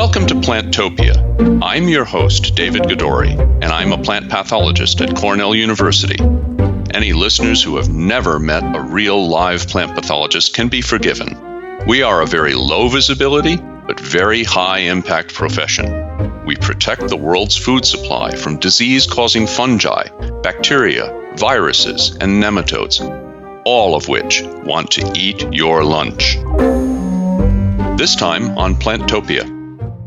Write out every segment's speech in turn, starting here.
Welcome to Plantopia. I'm your host, David Goodori, and I'm a plant pathologist at Cornell University. Any listeners who have never met a real live plant pathologist can be forgiven. We are a very low visibility, but very high impact profession. We protect the world's food supply from disease-causing fungi, bacteria, viruses, and nematodes, all of which want to eat your lunch. This time on Plantopia.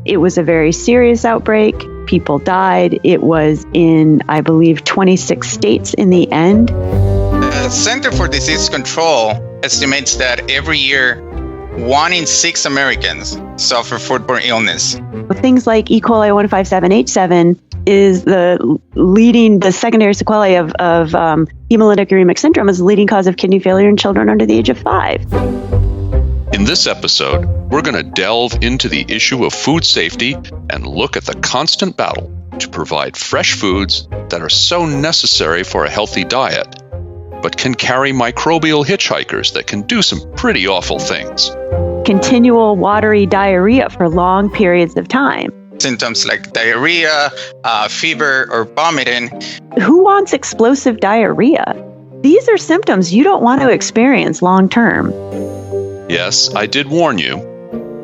It was a very serious outbreak. People died. It was in, I believe, 26 states in the end. The Center for Disease Control estimates that every year, 1 in 6 Americans suffer foodborne illness. Things like E. coli 157H7 is the secondary sequelae of hemolytic uremic syndrome is the leading cause of kidney failure in children under the age of 5. In this episode, we're going to delve into the issue of food safety and look at the constant battle to provide fresh foods that are so necessary for a healthy diet, but can carry microbial hitchhikers that can do some pretty awful things. Continual watery diarrhea for long periods of time. Symptoms like diarrhea, fever, or vomiting. Who wants explosive diarrhea? These are symptoms you don't want to experience long term. Yes, I did warn you.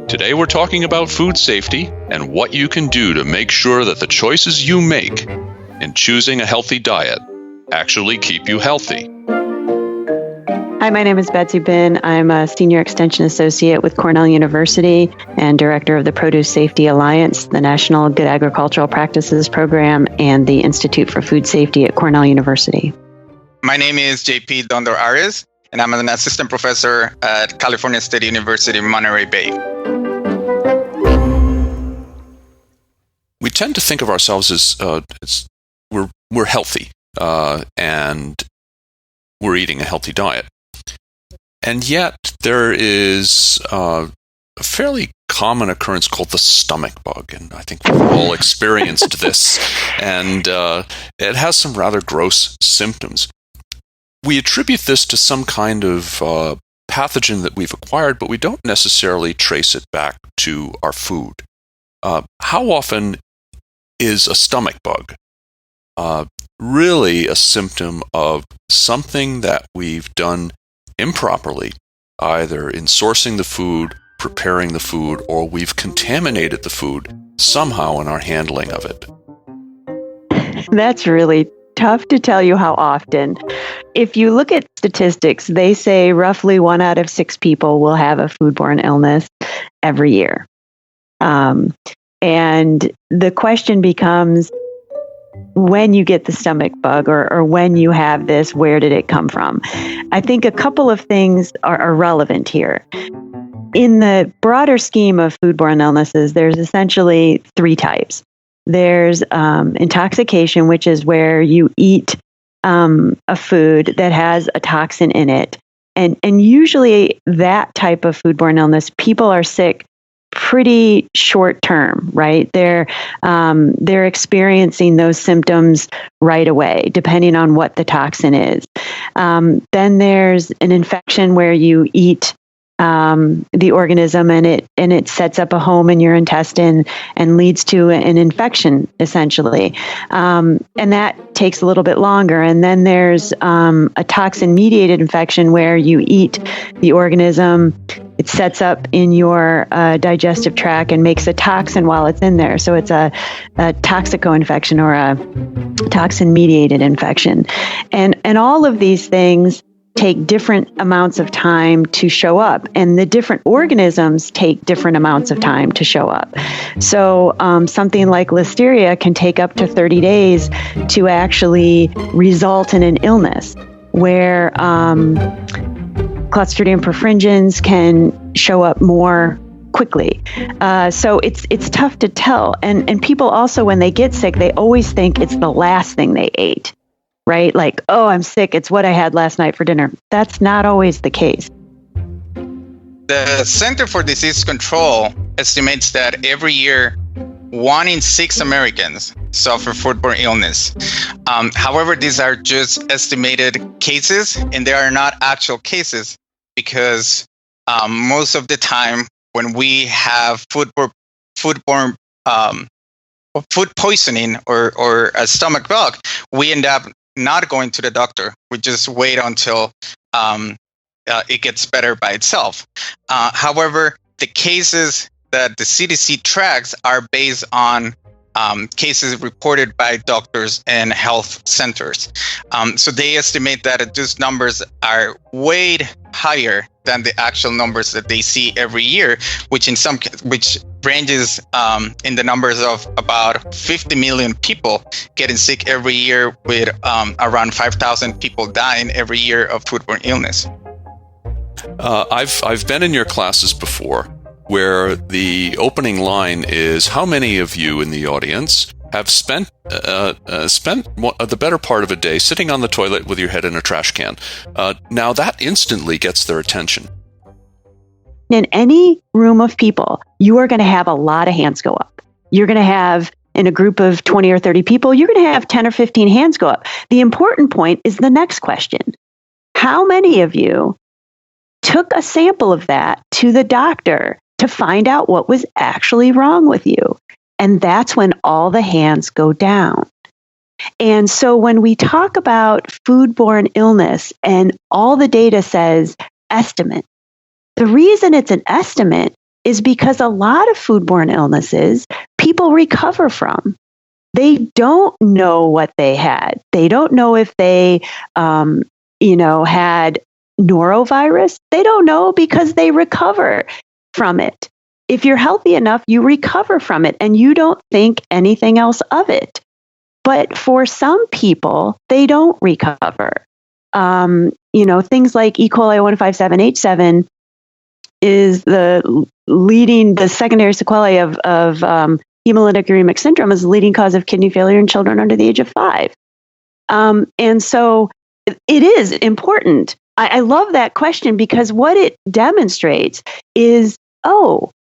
Today we're talking about food safety and what you can do to make sure that the choices you make in choosing a healthy diet actually keep you healthy. Hi, my name is Betsy Bihn. I'm a Senior Extension Associate with Cornell University and Director of the Produce Safety Alliance, the National Good Agricultural Practices Program, and the Institute for Food Safety at Cornell University. My name is JP Dundore-Arias, and I'm an assistant professor at California State University, Monterey Bay. We tend to think of ourselves as we're healthy and we're eating a healthy diet. And yet there is a fairly common occurrence called the stomach bug, and I think we've all experienced this, and it has some rather gross symptoms. We attribute this to some kind of pathogen that we've acquired, but we don't necessarily trace it back to our food. How often is a stomach bug really a symptom of something that we've done improperly, either in sourcing the food, preparing the food, or we've contaminated the food somehow in our handling of it? That's really tough to tell you how often. If you look at statistics, they say roughly 1 out of 6 people will have a foodborne illness every year. And the question becomes, when you get the stomach bug or when you have this, where did it come from? I think a couple of things are relevant here. In the broader scheme of foodborne illnesses, there's essentially 3 types. There's intoxication, which is where you eat a food that has a toxin in it. And usually that type of foodborne illness, people are sick pretty short term, right? They're experiencing those symptoms right away, depending on what the toxin is. Then there's an infection where you eat the organism and it sets up a home in your intestine and leads to an infection, essentially. And that takes a little bit longer. And then there's a toxin-mediated infection where you eat the organism, it sets up in your digestive tract and makes a toxin while it's in there. So it's a toxico-infection or a toxin-mediated infection. And all of these things take different amounts of time to show up, and the different organisms take different amounts of time to show up. So something like listeria can take up to 30 days to actually result in an illness, where Clostridium perfringens can show up more quickly. So it's tough to tell. And people also, when they get sick, they always think it's the last thing they ate. Right? Like, oh, I'm sick. It's what I had last night for dinner. That's not always the case. The Center for Disease Control estimates that every year, 1 in 6 Americans suffer foodborne illness. However, these are just estimated cases, and they are not actual cases because most of the time when we have foodborne foodborne food poisoning or a stomach bug, we end up not going to the doctor. We just wait until it gets better by itself. However, the cases that the CDC tracks are based on cases reported by doctors and health centers. So they estimate that those numbers are way higher than the actual numbers that they see every year, which ranges in the numbers of about 50 million people getting sick every year, with around 5,000 people dying every year of foodborne illness. I've been in your classes before, where the opening line is, how many of you in the audience have spent the better part of a day sitting on the toilet with your head in a trash can? Now that instantly gets their attention. In any room of people, you are going to have a lot of hands go up. You're going to have, in a group of 20 or 30 people, you're going to have 10 or 15 hands go up. The important point is the next question. How many of you took a sample of that to the doctor to find out what was actually wrong with you? And that's when all the hands go down. And so when we talk about foodborne illness and all the data says estimate, the reason it's an estimate is because a lot of foodborne illnesses people recover from. They don't know what they had. They don't know if they, had norovirus. They don't know because they recover from it. If you're healthy enough, you recover from it and you don't think anything else of it. But for some people, they don't recover. Things like E. coli 157H7 is the secondary sequelae of hemolytic uremic syndrome is the leading cause of kidney failure in children under the age of 5. And so it is important. I love that question because what it demonstrates is,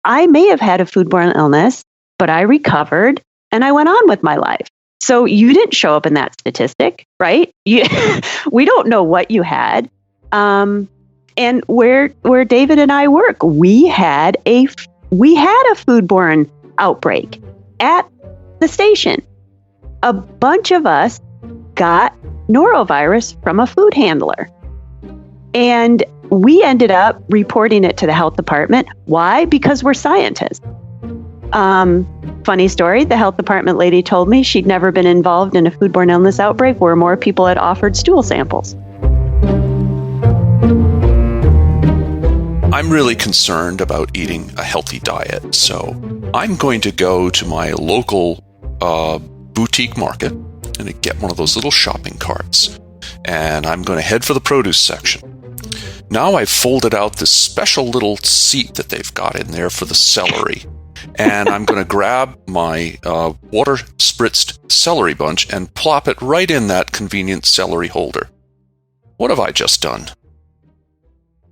I may have had a foodborne illness, but I recovered and I went on with my life. So you didn't show up in that statistic, right? We don't know what you had. And where David and I work, we had a foodborne outbreak at the station. A bunch of us got norovirus from a food handler. And we ended up reporting it to the health department. Why? Because we're scientists. Funny story, the health department lady told me she'd never been involved in a foodborne illness outbreak where more people had offered stool samples. I'm really concerned about eating a healthy diet, so I'm going to go to my local boutique market and get one of those little shopping carts, and I'm going to head for the produce section. Now I've folded out this special little seat that they've got in there for the celery, and I'm going to grab my water-spritzed celery bunch and plop it right in that convenient celery holder. What have I just done?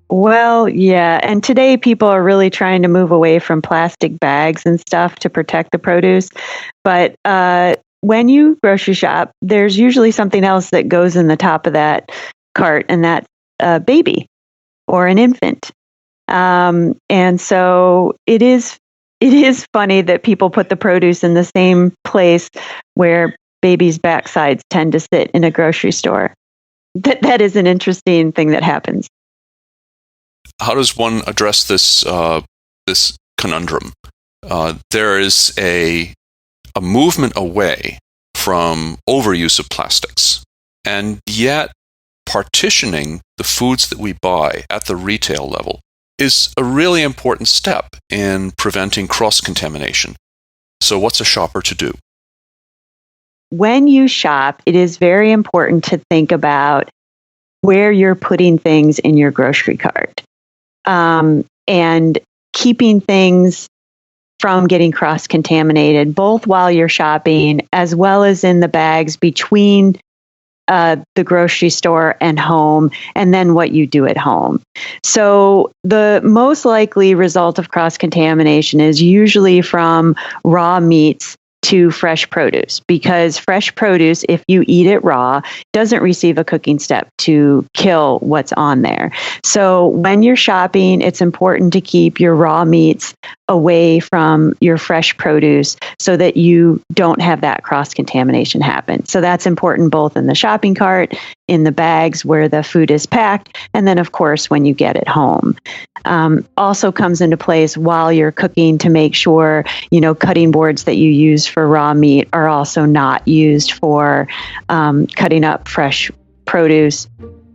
Well, yeah. And today people are really trying to move away from plastic bags and stuff to protect the produce. But when you grocery shop, there's usually something else that goes in the top of that cart, and that's a baby or an infant. And so it is funny that people put the produce in the same place where babies' backsides tend to sit in a grocery store. That is an interesting thing that happens. How does one address this conundrum? There is a movement away from overuse of plastics, and yet partitioning the foods that we buy at the retail level is a really important step in preventing cross-contamination. So what's a shopper to do? When you shop, it is very important to think about where you're putting things in your grocery cart. And keeping things from getting cross-contaminated, both while you're shopping as well as in the bags between the grocery store and home, and then what you do at home. So the most likely result of cross-contamination is usually from raw meats to fresh produce, because fresh produce, if you eat it raw, doesn't receive a cooking step to kill what's on there. So when you're shopping, it's important to keep your raw meats away from your fresh produce so that you don't have that cross-contamination happen. So that's important both in the shopping cart, in the bags where the food is packed, and then, of course, when you get it home. Also comes into place while you're cooking to make sure, cutting boards that you use for raw meat are also not used for cutting up fresh produce.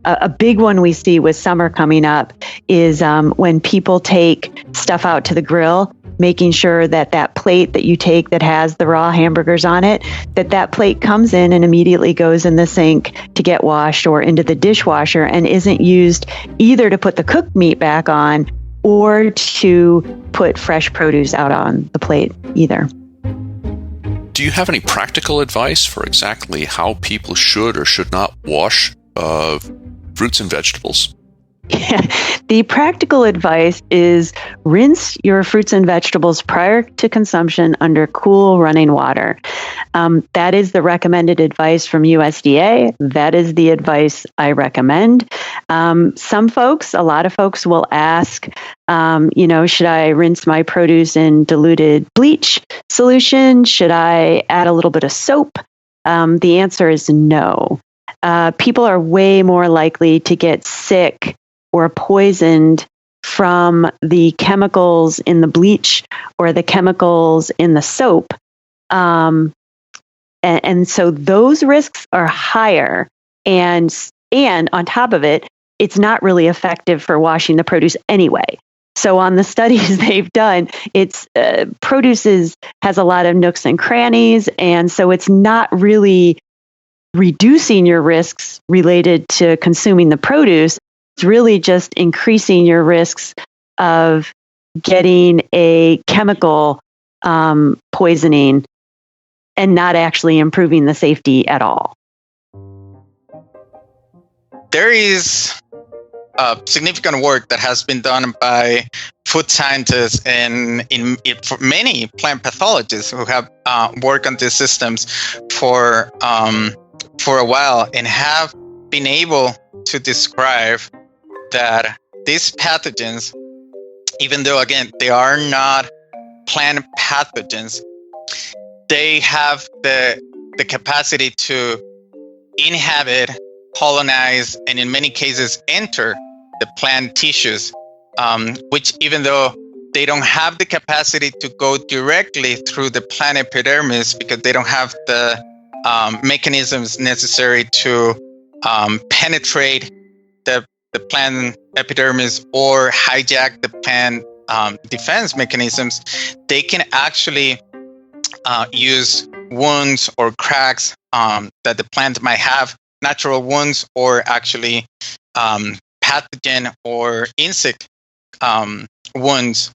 A big one we see with summer coming up is when people take stuff out to the grill, making sure that plate that you take that has the raw hamburgers on it, that plate comes in and immediately goes in the sink to get washed or into the dishwasher and isn't used either to put the cooked meat back on or to put fresh produce out on the plate either. Do you have any practical advice for exactly how people should or should not wash fruits and vegetables? The practical advice is rinse your fruits and vegetables prior to consumption under cool running water. That is the recommended advice from USDA. That is the advice I recommend. A lot of folks will ask, should I rinse my produce in diluted bleach solution? Should I add a little bit of soap? The answer is no. People are way more likely to get sick or poisoned from the chemicals in the bleach or the chemicals in the soap. And so those risks are higher. And on top of it, it's not really effective for washing the produce anyway. So on the studies they've done, it's produce has a lot of nooks and crannies. And so it's not really reducing your risks related to consuming the produce. It's really just increasing your risks of getting a chemical poisoning and not actually improving the safety at all. There is significant work that has been done by food scientists and for many plant pathologists who have worked on these systems for a while and have been able to describe that these pathogens, even though, again, they are not plant pathogens, they have the capacity to inhabit, colonize, and in many cases enter the plant tissues, which, even though they don't have the capacity to go directly through the plant epidermis because they don't have the mechanisms necessary to penetrate the plant epidermis or hijack the plant defense mechanisms, they can actually use wounds or cracks that the plant might have, natural wounds or actually pathogen or insect wounds,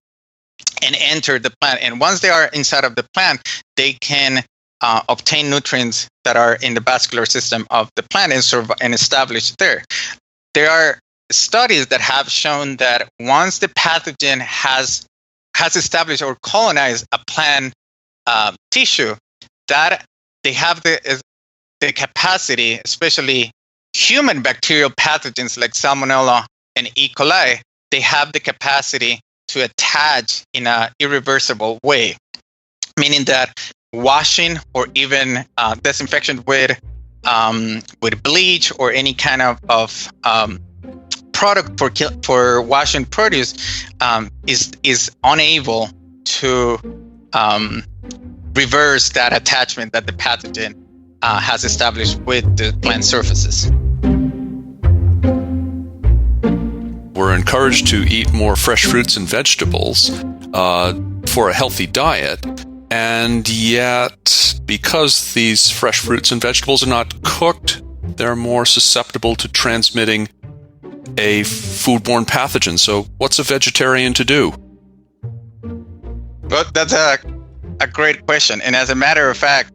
and enter the plant. And once they are inside of the plant, they can obtain nutrients that are in the vascular system of the plant and establish there. There are studies that have shown that once the pathogen has established or colonized a plant tissue, that they have the capacity, especially human bacterial pathogens like Salmonella and E. coli, they have the capacity to attach in an irreversible way, meaning that washing or even disinfection with bleach or any kind of product for washing produce is unable to reverse that attachment that the pathogen has established with the plant surfaces. We're encouraged to eat more fresh fruits and vegetables for a healthy diet. And yet, because these fresh fruits and vegetables are not cooked, they're more susceptible to transmitting a foodborne pathogen. So what's a vegetarian to do? Well, that's a great question. And as a matter of fact,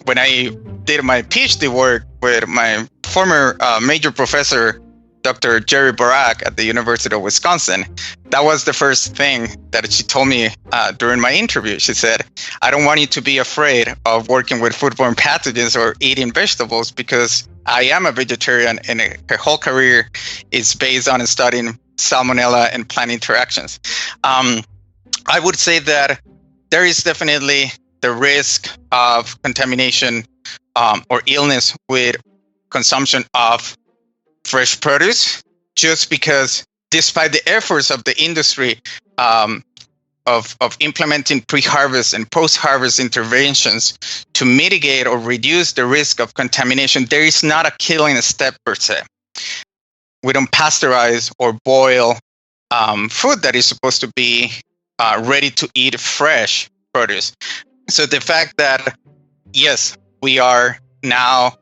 when I did my PhD work with my former major professor, Dr. Jerry Barak at the University of Wisconsin, that was the first thing that she told me during my interview. She said, I don't want you to be afraid of working with foodborne pathogens or eating vegetables, because I am a vegetarian and her whole career is based on studying salmonella and plant interactions. I would say that there is definitely the risk of contamination or illness with consumption of fresh produce, just because despite the efforts of the industry of implementing pre-harvest and post-harvest interventions to mitigate or reduce the risk of contamination, there is not a killing step per se. We don't pasteurize or boil food that is supposed to be ready to eat fresh produce. So the fact that, yes, we are now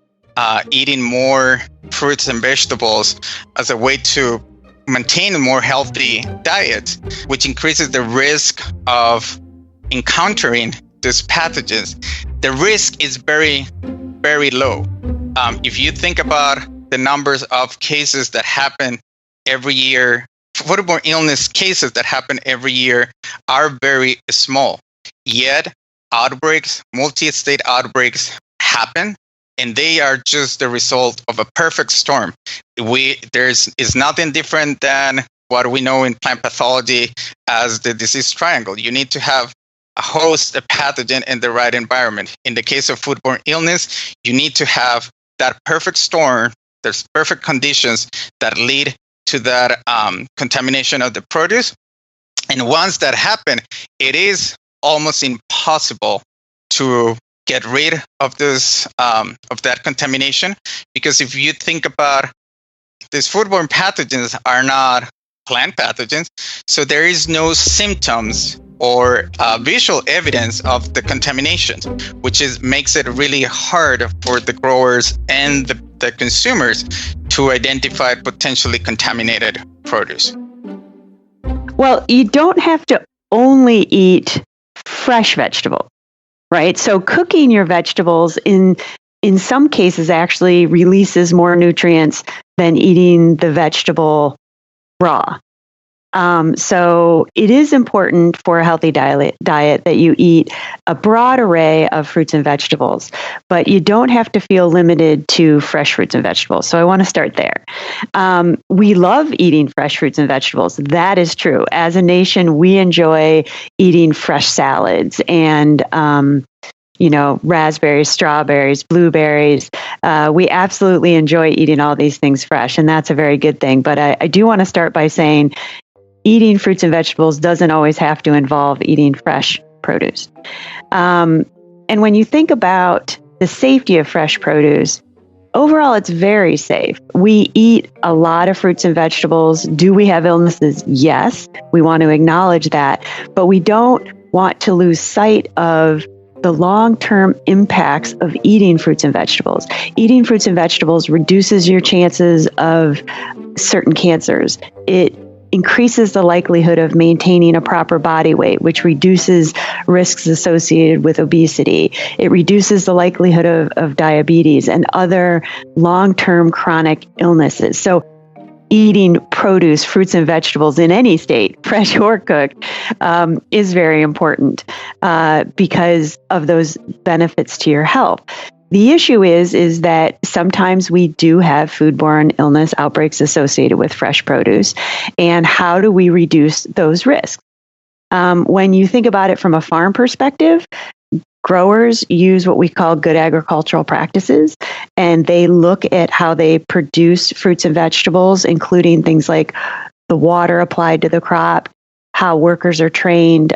eating more fruits and vegetables as a way to maintain a more healthy diet, which increases the risk of encountering these pathogens, the risk is very, very low. If you think about the numbers of cases that happen every year, foodborne illness cases that happen every year are very small. Yet outbreaks, multi-state outbreaks happen, and they are just the result of a perfect storm. Is nothing different than what we know in plant pathology as the disease triangle. You need to have a host, a pathogen, in the right environment. In the case of foodborne illness, you need to have that perfect storm. There's perfect conditions that lead to that contamination of the produce. And once that happens, it is almost impossible to get rid of this of that contamination, because if you think about these foodborne pathogens are not plant pathogens, so there is no symptoms or visual evidence of the contamination, which makes it really hard for the growers and the consumers to identify potentially contaminated produce. Well, you don't have to only eat fresh vegetables, right? So cooking your vegetables in some cases actually releases more nutrients than eating the vegetable raw. So it is important for a healthy diet that you eat a broad array of fruits and vegetables, but you don't have to feel limited to fresh fruits and vegetables. So I want to start there. We love eating fresh fruits and vegetables. That is true. As a nation, we enjoy eating fresh salads and raspberries, strawberries, blueberries. We absolutely enjoy eating all these things fresh, and that's a very good thing. But I do want to start by saying eating fruits and vegetables doesn't always have to involve eating fresh produce. And when you think about the safety of fresh produce, overall, it's very safe. We eat a lot of fruits and vegetables. Do we have illnesses? Yes, we want to acknowledge that, but we don't want to lose sight of the long-term impacts of eating fruits and vegetables. Eating fruits and vegetables reduces your chances of certain cancers. It increases the likelihood of maintaining a proper body weight, which reduces risks associated with obesity. It reduces the likelihood of diabetes and other long-term chronic illnesses. So eating produce, fruits and vegetables in any state, fresh or cooked, is very important because of those benefits to your health. The issue is that sometimes we do have foodborne illness outbreaks associated with fresh produce, and how do we reduce those risks? When you think about it from a farm perspective, growers use what we call good agricultural practices, and they look at how they produce fruits and vegetables, including things like the water applied to the crop, how workers are trained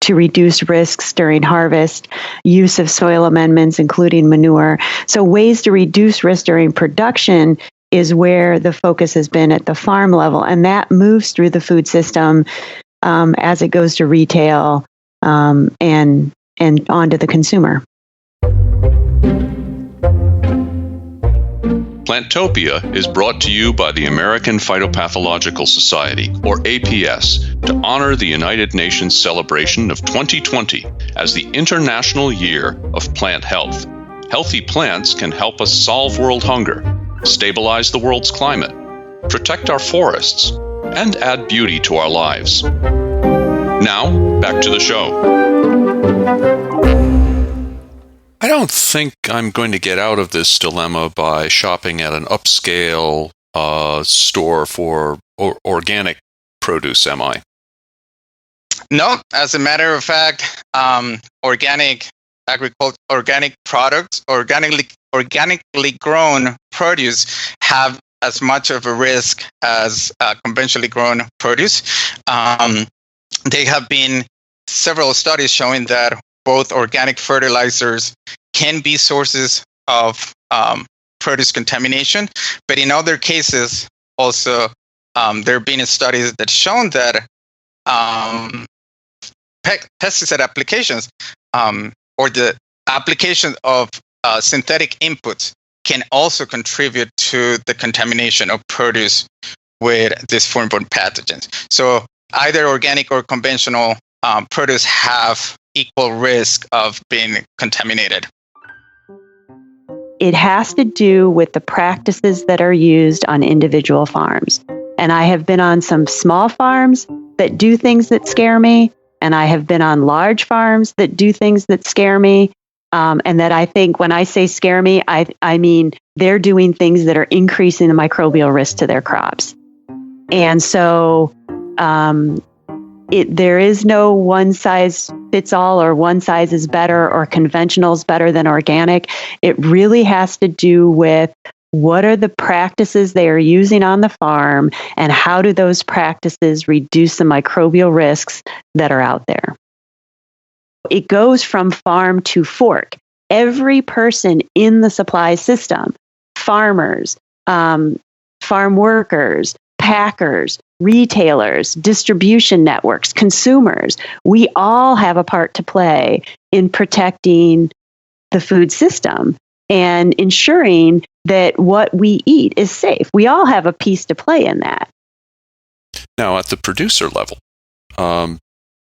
to reduce risks during harvest, use of soil amendments, including manure. So ways to reduce risk during production is where the focus has been at the farm level, and that moves through the food system as it goes to retail and onto the consumer. Plantopia is brought to you by the American Phytopathological Society, or APS, to honor the United Nations celebration of 2020 as the International Year of Plant Health. Healthy plants can help us solve world hunger, stabilize the world's climate, protect our forests, and add beauty to our lives. Now, back to the show. I don't think I'm going to get out of this dilemma by shopping at an upscale store for organic produce, am I? No, as a matter of fact, organic products, organically grown produce have as much of a risk as conventionally grown produce. There have been several studies showing that both organic fertilizers can be sources of produce contamination, but in other cases, also there have been studies that shown that pesticide applications or the application of synthetic inputs can also contribute to the contamination of produce with these foodborne pathogens. So either organic or conventional produce have equal risk of being contaminated. It has to do with the practices that are used on individual farms. And I have been on some small farms that do things that scare me, and I have been on large farms that do things that scare me. And that I think when I say scare me, I mean they're doing things that are increasing the microbial risk to their crops. And so there is no one size fits all or one size is better or conventional is better than organic. It really has to do with what are the practices they are using on the farm and how do those practices reduce the microbial risks that are out there. It goes from farm to fork. Every person in the supply system, farmers, farm workers, packers, retailers, distribution networks, consumers, we all have a part to play in protecting the food system and ensuring that what we eat is safe. We all have a piece to play in that. Now, at the producer level,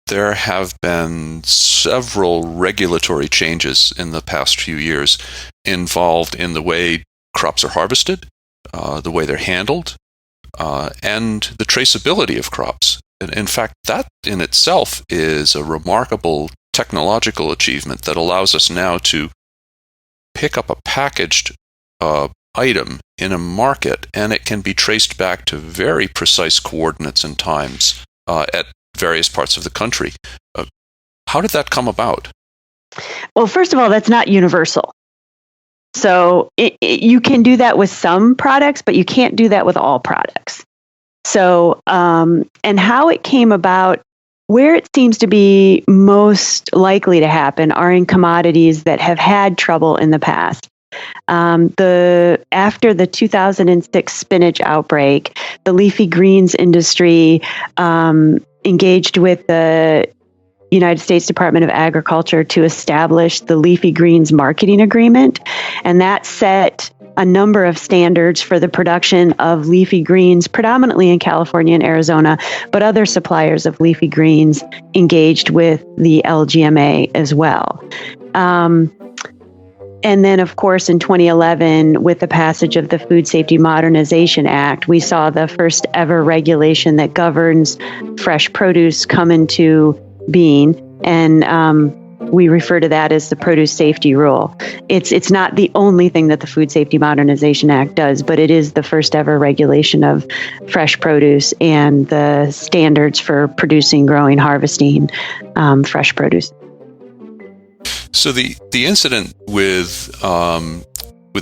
there have been several regulatory changes in the past few years involved in the way crops are harvested, the way they're handled, and the traceability of crops. And in fact, that in itself is a remarkable technological achievement that allows us now to pick up a packaged item in a market, and it can be traced back to very precise coordinates and times at various parts of the country. How did that come about? Well, first of all, that's not universal. So you can do that with some products, but you can't do that with all products. So, and how it came about, where it seems to be most likely to happen are in commodities that have had trouble in the past. After the 2006 spinach outbreak, the leafy greens industry engaged with the United States Department of Agriculture to establish the leafy greens marketing agreement, and that set a number of standards for the production of leafy greens, predominantly in California and Arizona, but other suppliers of leafy greens engaged with the LGMA as well. And then, of course, in 2011, with the passage of the Food Safety Modernization Act, we saw the first ever regulation that governs fresh produce come into being, and we refer to that as the Produce Safety Rule. It's not the only thing that the Food Safety Modernization Act does, but it is the first ever regulation of fresh produce and the standards for producing, growing, harvesting fresh produce. So the incident with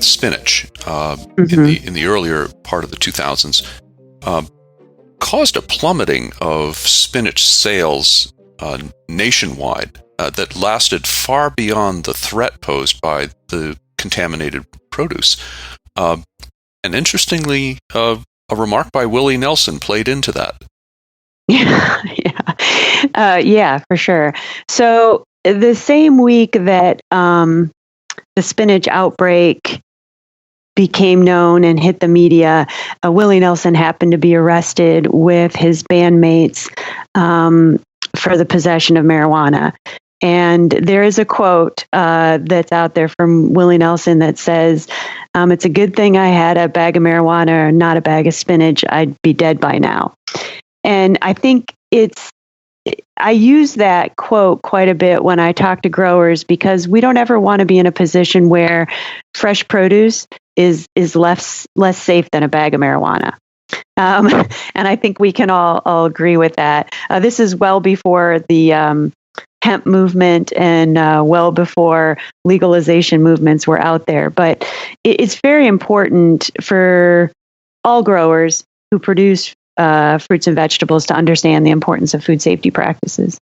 spinach in the earlier part of the 2000s caused a plummeting of spinach sales nationwide that lasted far beyond the threat posed by the contaminated produce. And interestingly, a remark by Willie Nelson played into that. Yeah, for sure. So the same week that the spinach outbreak became known and hit the media, Willie Nelson happened to be arrested with his bandmates for the possession of marijuana. And there is a quote that's out there from Willie Nelson that says, "It's a good thing I had a bag of marijuana or not a bag of spinach. I'd be dead by now." And I think I use that quote quite a bit when I talk to growers, because we don't ever want to be in a position where fresh produce is less safe than a bag of marijuana. And I think we can all agree with that. This is well before the hemp movement and well before legalization movements were out there. But it's very important for all growers who produce fruits and vegetables to understand the importance of food safety practices.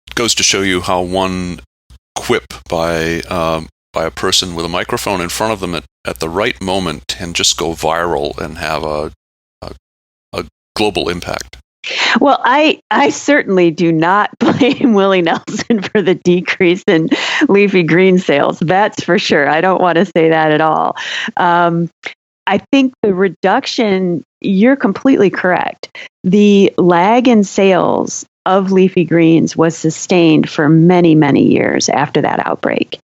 It goes to show you how one quip by a person with a microphone in front of them at the right moment can just go viral and have a global impact. Well, I certainly do not blame Willie Nelson for the decrease in leafy green sales. That's for sure. I don't want to say that at all. I think the reduction, you're completely correct. The lag in sales of leafy greens was sustained for many, many years after that outbreak.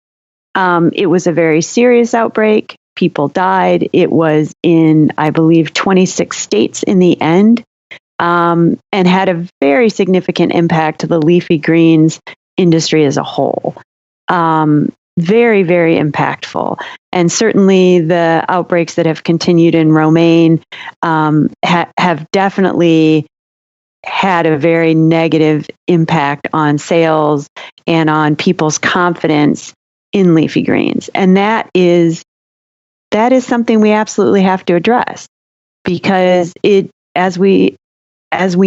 It was a very serious outbreak. People died. It was in, I believe, 26 states in the end, and had a very significant impact to the leafy greens industry as a whole. Very, very impactful. And certainly the outbreaks that have continued in romaine have definitely had a very negative impact on sales and on people's confidence in leafy greens. And that is something we absolutely have to address, because as we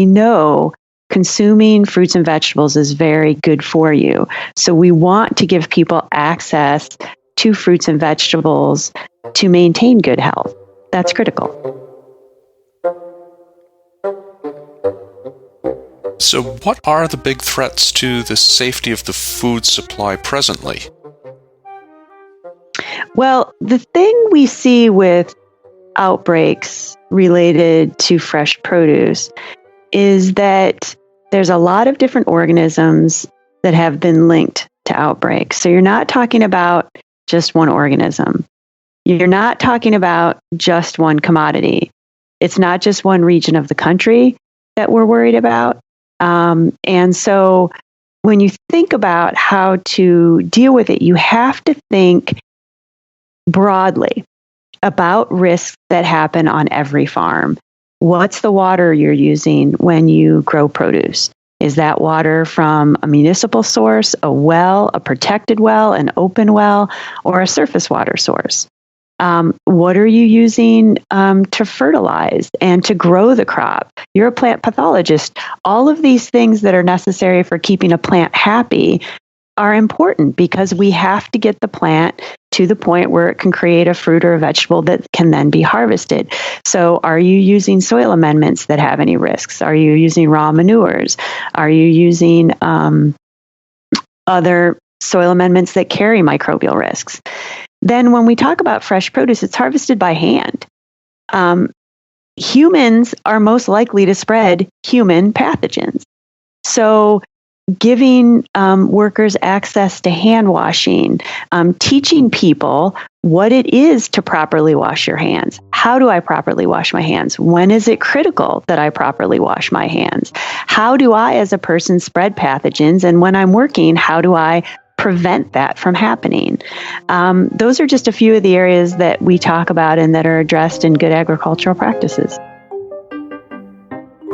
know, consuming fruits and vegetables is very good for you. So we want to give people access to fruits and vegetables to maintain good health. That's critical. So what are the big threats to the safety of the food supply presently? Well, the thing we see with outbreaks related to fresh produce is that there's a lot of different organisms that have been linked to outbreaks. So you're not talking about just one organism. You're not talking about just one commodity. It's not just one region of the country that we're worried about. And so when you think about how to deal with it, you have to think broadly about risks that happen on every farm. What's the water you're using when you grow produce? Is that water from a municipal source, a well, a protected well, an open well, or a surface water source? What are you using to fertilize and to grow the crop? You're a plant pathologist. All of these things that are necessary for keeping a plant happy are important, because we have to get the plant to the point where it can create a fruit or a vegetable that can then be harvested. So are you using soil amendments that have any risks? Are you using raw manures? Are you using other soil amendments that carry microbial risks? Then when we talk about fresh produce, it's harvested by hand. Humans are most likely to spread human pathogens. So giving workers access to hand washing, teaching people what it is to properly wash your hands. How do I properly wash my hands? When is it critical that I properly wash my hands? How do I, as a person, spread pathogens? And when I'm working, how do I prevent that from happening? Those are just a few of the areas that we talk about and that are addressed in good agricultural practices.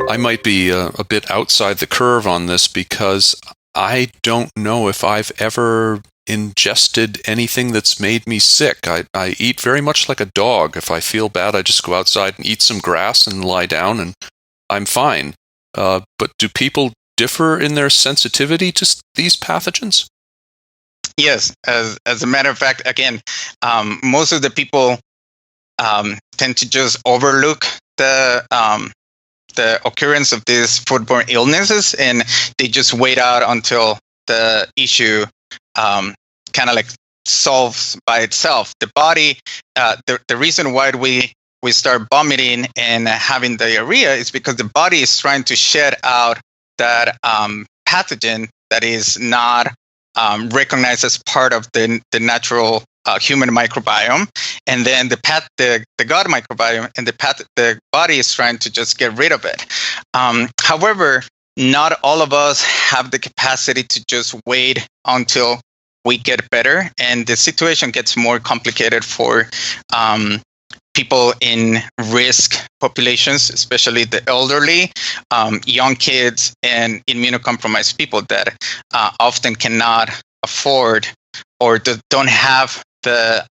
I might be a bit outside the curve on this, because I don't know if I've ever ingested anything that's made me sick. I eat very much like a dog. If I feel bad, I just go outside and eat some grass and lie down, and I'm fine. But do people differ in their sensitivity to these pathogens? Yes, as a matter of fact, again, most of the people tend to just overlook the occurrence of these foodborne illnesses, and they just wait out until the issue kind of like solves by itself. The body, the reason why we start vomiting and having diarrhea is because the body is trying to shed out that pathogen that is not recognized as part of the natural human microbiome, and then the gut microbiome, and the body is trying to just get rid of it. However, not all of us have the capacity to just wait until we get better, and the situation gets more complicated for people in risk populations, especially the elderly, young kids, and immunocompromised people that often cannot afford or don't have the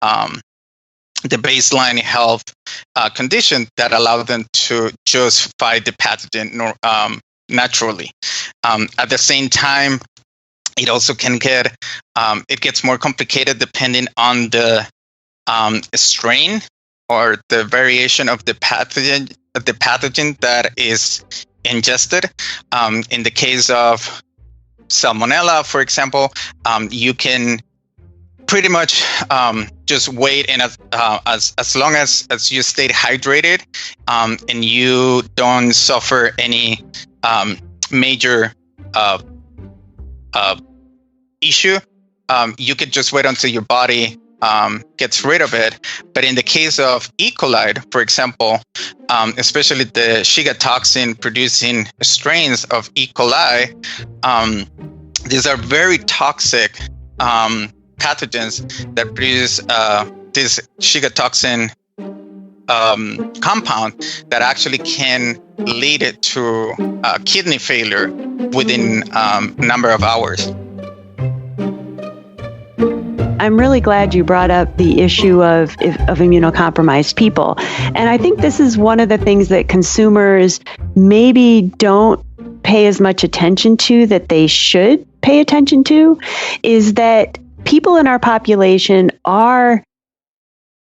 baseline health condition that allow them to just fight the pathogen naturally. At the same time, it also can get it gets more complicated depending on the strain or the variation of the pathogen that is ingested. In the case of Salmonella, for example, you can pretty much just wait, and as long as you stay hydrated and you don't suffer any major issue, you could just wait until your body gets rid of it. But in the case of E. coli, for example, especially the Shiga toxin producing strains of E. coli, these are very toxic pathogens that produce this Shiga toxin compound that actually can lead it to kidney failure within a number of hours. I'm really glad you brought up the issue of immunocompromised people. And I think this is one of the things that consumers maybe don't pay as much attention to that they should pay attention to, is that people in our population are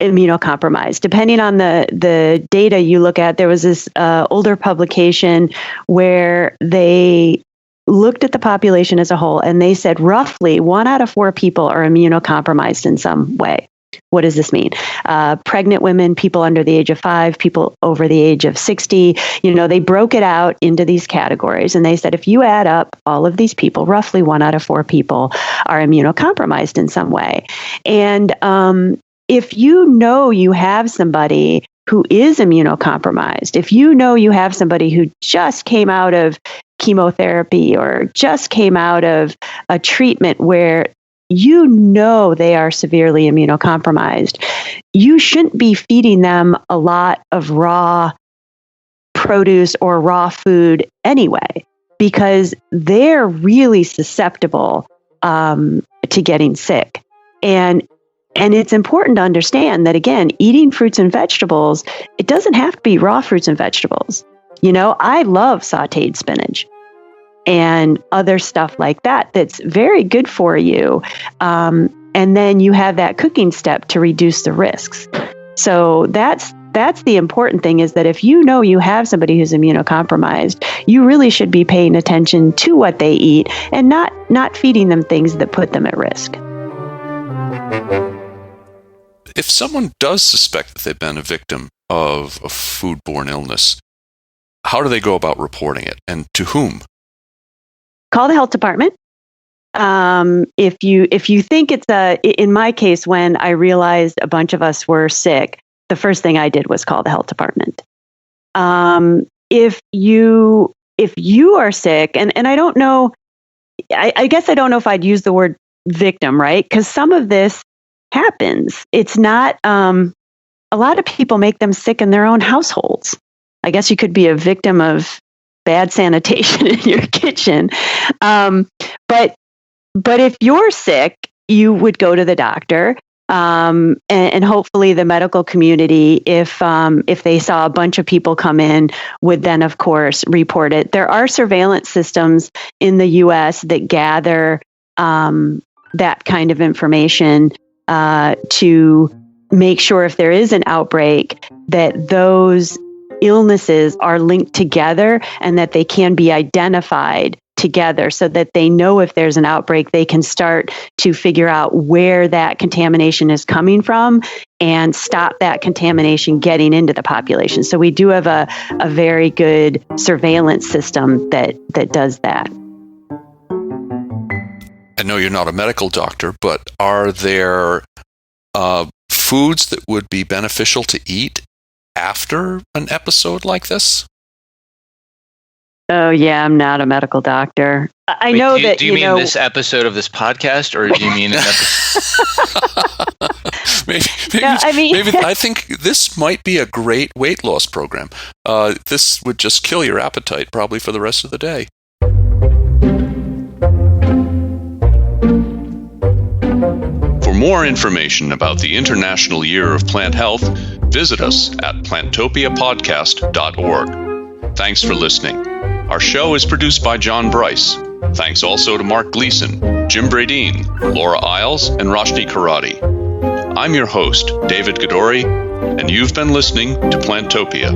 immunocompromised. Depending on the data you look at, there was this older publication where they looked at the population as a whole, and they said roughly 1 out of 4 people are immunocompromised in some way. What does this mean? Pregnant women, people under the age of 5, people over the age of 60. They broke it out into these categories, and they said if you add up all of these people, roughly 1 out of 4 people are immunocompromised in some way. And if you have somebody who is immunocompromised, if you have somebody who just came out of chemotherapy or just came out of a treatment where they are severely immunocompromised, you shouldn't be feeding them a lot of raw produce or raw food anyway, because they're really susceptible to getting sick. And it's important to understand that, again, eating fruits and vegetables, it doesn't have to be raw fruits and vegetables. I love sautéed spinach and other stuff like that that's very good for you. And then you have that cooking step to reduce the risks. So that's the important thing, is that if you have somebody who's immunocompromised, you really should be paying attention to what they eat and not feeding them things that put them at risk. If someone does suspect that they've been a victim of a foodborne illness, how do they go about reporting it, and to whom? Call the health department. If you think in my case, when I realized a bunch of us were sick, the first thing I did was call the health department. If you are sick, and I don't know, I guess I don't know if I'd use the word victim, right? Because some of this happens. It's not, a lot of people make them sick in their own households. I guess you could be a victim of bad sanitation in your kitchen. But if you're sick, you would go to the doctor. And hopefully the medical community, if they saw a bunch of people come in, would then, of course, report it. There are surveillance systems in the U.S. that gather that kind of information to make sure if there is an outbreak that those illnesses are linked together and that they can be identified together, so that they know if there's an outbreak, they can start to figure out where that contamination is coming from and stop that contamination getting into the population. So we do have a very good surveillance system that does that. I know you're not a medical doctor, but are there foods that would be beneficial to eat after an episode like this? Oh, yeah, I'm not a medical doctor. I know that. Do you mean this episode of this podcast, or do you mean an episode? maybe I think this might be a great weight loss program. This would just kill your appetite probably for the rest of the day. For more information about the International Year of Plant Health, visit us at plantopiapodcast.org. Thanks for listening. Our show is produced by John Bryce. Thanks also to Mark Gleason, Jim Bradeen, Laura Isles, and Roshni Karati. I'm your host, David Gadori, and you've been listening to Plantopia.